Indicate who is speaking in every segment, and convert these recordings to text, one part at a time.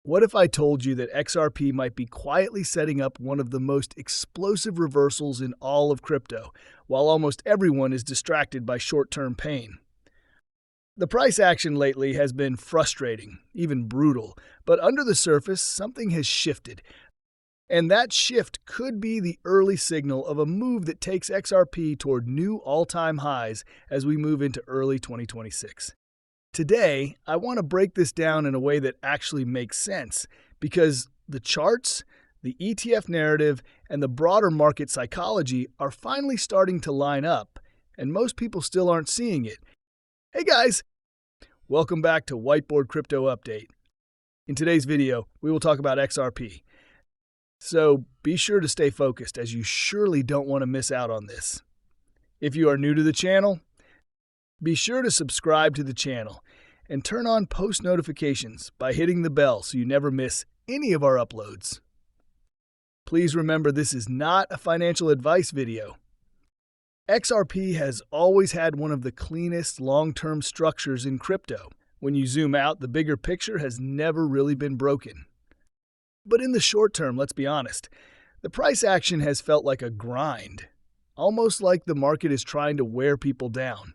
Speaker 1: What if I told you that XRP might be quietly setting up one of the most explosive reversals in all of crypto, while almost everyone is distracted by short-term pain? The price action lately has been frustrating, even brutal, but under the surface, something has shifted. And that shift could be the early signal of a move that takes XRP toward new all-time highs as we move into early 2026. Today, I want to break this down in a way that actually makes sense, because the charts, the ETF narrative, and the broader market psychology are finally starting to line up, and most people still aren't seeing it. Hey guys! Welcome back to Whiteboard Crypto Update. In today's video, we will talk about XRP. So be sure to stay focused, as you surely don't want to miss out on this. If you are new to the channel, be sure to subscribe to the channel and turn on post notifications by hitting the bell so you never miss any of our uploads. Please remember, this is not a financial advice video. XRP has always had one of the cleanest long-term structures in crypto. When you zoom out, the bigger picture has never really been broken. But in the short term, let's be honest, the price action has felt like a grind, almost like the market is trying to wear people down.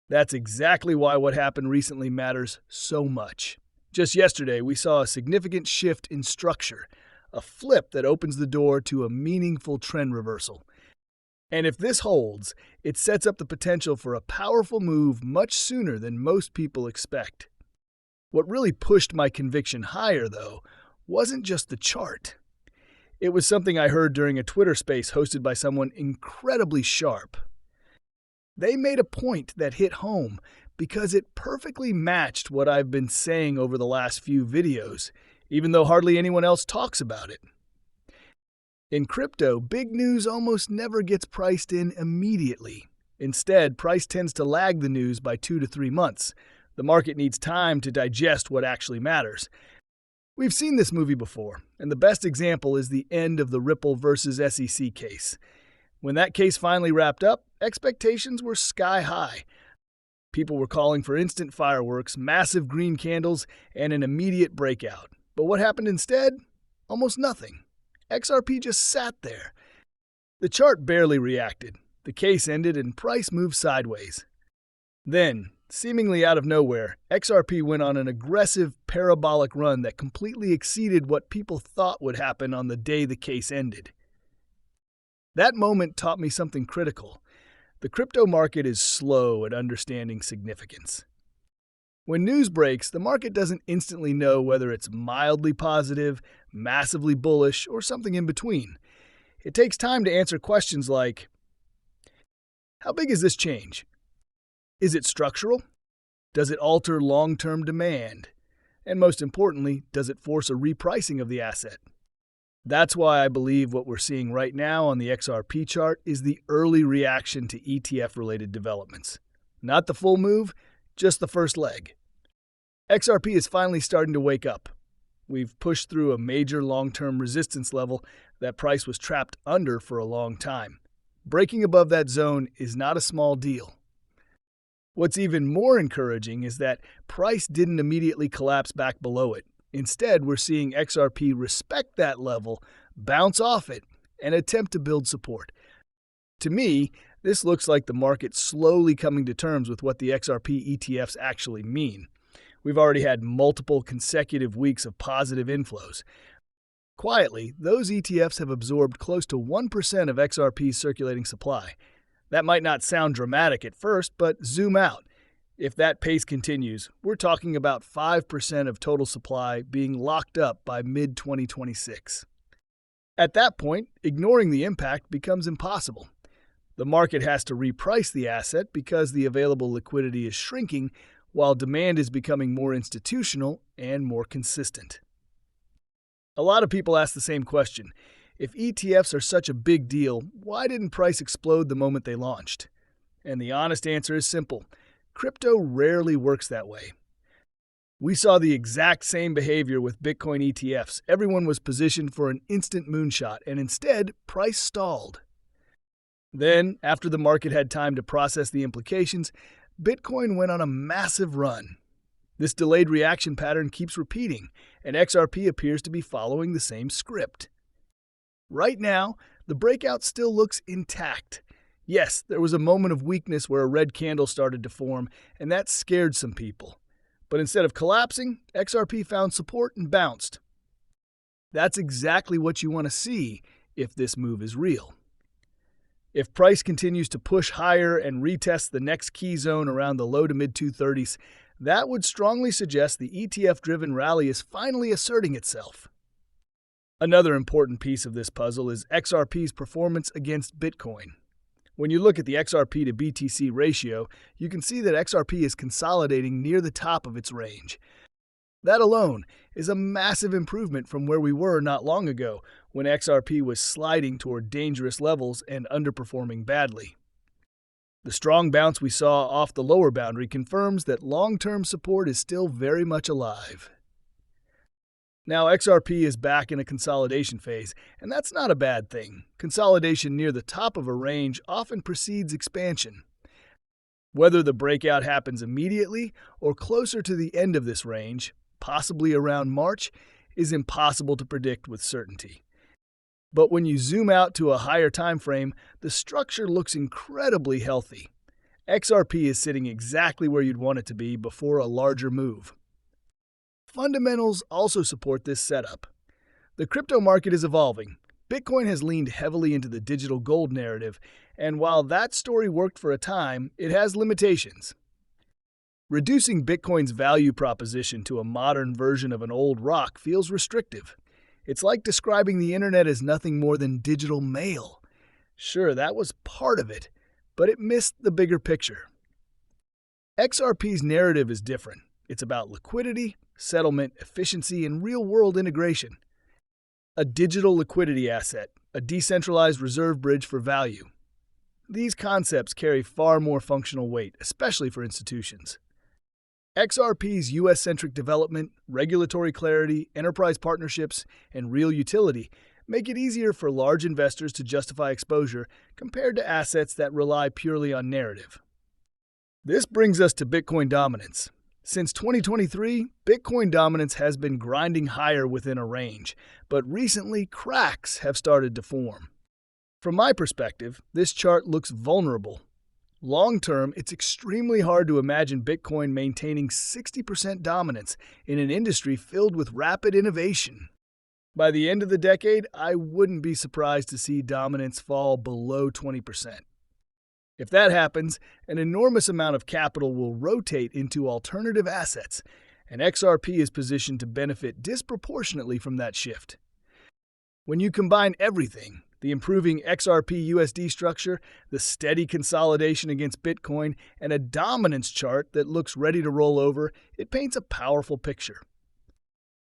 Speaker 1: That's exactly why what happened recently matters so much. Just yesterday, we saw a significant shift in structure, a flip that opens the door to a meaningful trend reversal. And if this holds, it sets up the potential for a powerful move much sooner than most people expect. What really pushed my conviction higher, though, wasn't just the chart. It was something I heard during a Twitter space hosted by someone incredibly sharp. They made a point that hit home because it perfectly matched what I've been saying over the last few videos, even though hardly anyone else talks about it. In crypto, big news almost never gets priced in immediately. Instead, price tends to lag the news by 2 to 3 months. The market needs time to digest what actually matters. We've seen this movie before, and the best example is the end of the Ripple versus SEC case. When that case finally wrapped up, expectations were sky high. People were calling for instant fireworks, massive green candles, and an immediate breakout. But what happened instead? Almost nothing. XRP just sat there. The chart barely reacted. The case ended and price moved sideways. Then, seemingly out of nowhere, XRP went on an aggressive parabolic run that completely exceeded what people thought would happen on the day the case ended. That moment taught me something critical. The crypto market is slow at understanding significance. When news breaks, the market doesn't instantly know whether it's mildly positive, massively bullish, or something in between. It takes time to answer questions like, how big is this change? Is it structural? Does it alter long-term demand? And most importantly, does it force a repricing of the asset? That's why I believe what we're seeing right now on the XRP chart is the early reaction to ETF-related developments. Not the full move, just the first leg. XRP is finally starting to wake up. We've pushed through a major long-term resistance level that price was trapped under for a long time. Breaking above that zone is not a small deal. What's even more encouraging is that price didn't immediately collapse back below it. Instead, we're seeing XRP respect that level, bounce off it, and attempt to build support. To me, this looks like the market slowly coming to terms with what the XRP ETFs actually mean. We've already had multiple consecutive weeks of positive inflows. Quietly, those ETFs have absorbed close to 1% of XRP's circulating supply. That might not sound dramatic at first, but zoom out. If that pace continues, we're talking about 5% of total supply being locked up by mid-2026. At that point, ignoring the impact becomes impossible. The market has to reprice the asset because the available liquidity is shrinking, while demand is becoming more institutional and more consistent. A lot of people ask the same question. If ETFs are such a big deal, why didn't price explode the moment they launched? And the honest answer is simple. Crypto rarely works that way. We saw the exact same behavior with Bitcoin ETFs. Everyone was positioned for an instant moonshot, and instead, price stalled. Then, after the market had time to process the implications, Bitcoin went on a massive run. This delayed reaction pattern keeps repeating, and XRP appears to be following the same script. Right now, the breakout still looks intact. Yes, there was a moment of weakness where a red candle started to form, and that scared some people. But instead of collapsing, XRP found support and bounced. That's exactly what you want to see if this move is real. If price continues to push higher and retest the next key zone around the low to mid 230s, that would strongly suggest the ETF-driven rally is finally asserting itself. Another important piece of this puzzle is XRP's performance against Bitcoin. When you look at the XRP to BTC ratio, you can see that XRP is consolidating near the top of its range. That alone is a massive improvement from where we were not long ago, when XRP was sliding toward dangerous levels and underperforming badly. The strong bounce we saw off the lower boundary confirms that long-term support is still very much alive. Now, XRP is back in a consolidation phase, and that's not a bad thing. Consolidation near the top of a range often precedes expansion. Whether the breakout happens immediately or closer to the end of this range, possibly around March, is impossible to predict with certainty. But when you zoom out to a higher time frame, the structure looks incredibly healthy. XRP is sitting exactly where you'd want it to be before a larger move. Fundamentals also support this setup. The crypto market is evolving. Bitcoin has leaned heavily into the digital gold narrative, and while that story worked for a time, it has limitations. Reducing Bitcoin's value proposition to a modern version of an old rock feels restrictive. It's like describing the internet as nothing more than digital mail. Sure, that was part of it, but it missed the bigger picture. XRP's narrative is different. It's about liquidity, settlement, efficiency, and real-world integration. A digital liquidity asset, a decentralized reserve bridge for value. These concepts carry far more functional weight, especially for institutions. XRP's US-centric development, regulatory clarity, enterprise partnerships, and real utility make it easier for large investors to justify exposure compared to assets that rely purely on narrative. This brings us to Bitcoin dominance. Since 2023, Bitcoin dominance has been grinding higher within a range, but recently cracks have started to form. From my perspective, this chart looks vulnerable. Long-term, it's extremely hard to imagine Bitcoin maintaining 60% dominance in an industry filled with rapid innovation. By the end of the decade, I wouldn't be surprised to see dominance fall below 20%. If that happens, an enormous amount of capital will rotate into alternative assets, and XRP is positioned to benefit disproportionately from that shift. When you combine everything, the improving XRP USD structure, the steady consolidation against Bitcoin, and a dominance chart that looks ready to roll over, it paints a powerful picture.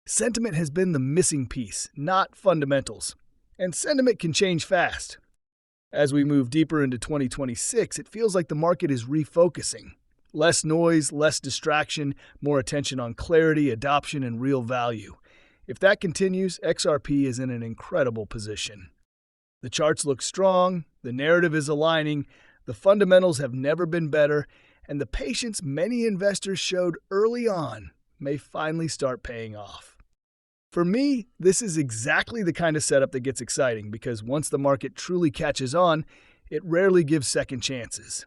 Speaker 1: Sentiment has been the missing piece, not fundamentals. And sentiment can change fast. As we move deeper into 2026, it feels like the market is refocusing. Less noise, less distraction, more attention on clarity, adoption, and real value. If that continues, XRP is in an incredible position. The charts look strong, the narrative is aligning, the fundamentals have never been better, and the patience many investors showed early on may finally start paying off. For me, this is exactly the kind of setup that gets exciting because once the market truly catches on, it rarely gives second chances.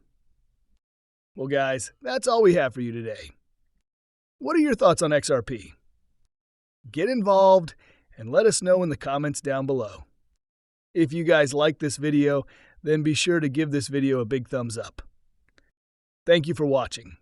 Speaker 1: Well, guys, that's all we have for you today. What are your thoughts on XRP? Get involved and let us know in the comments down below. If you guys like this video, then be sure to give this video a big thumbs up. Thank you for watching.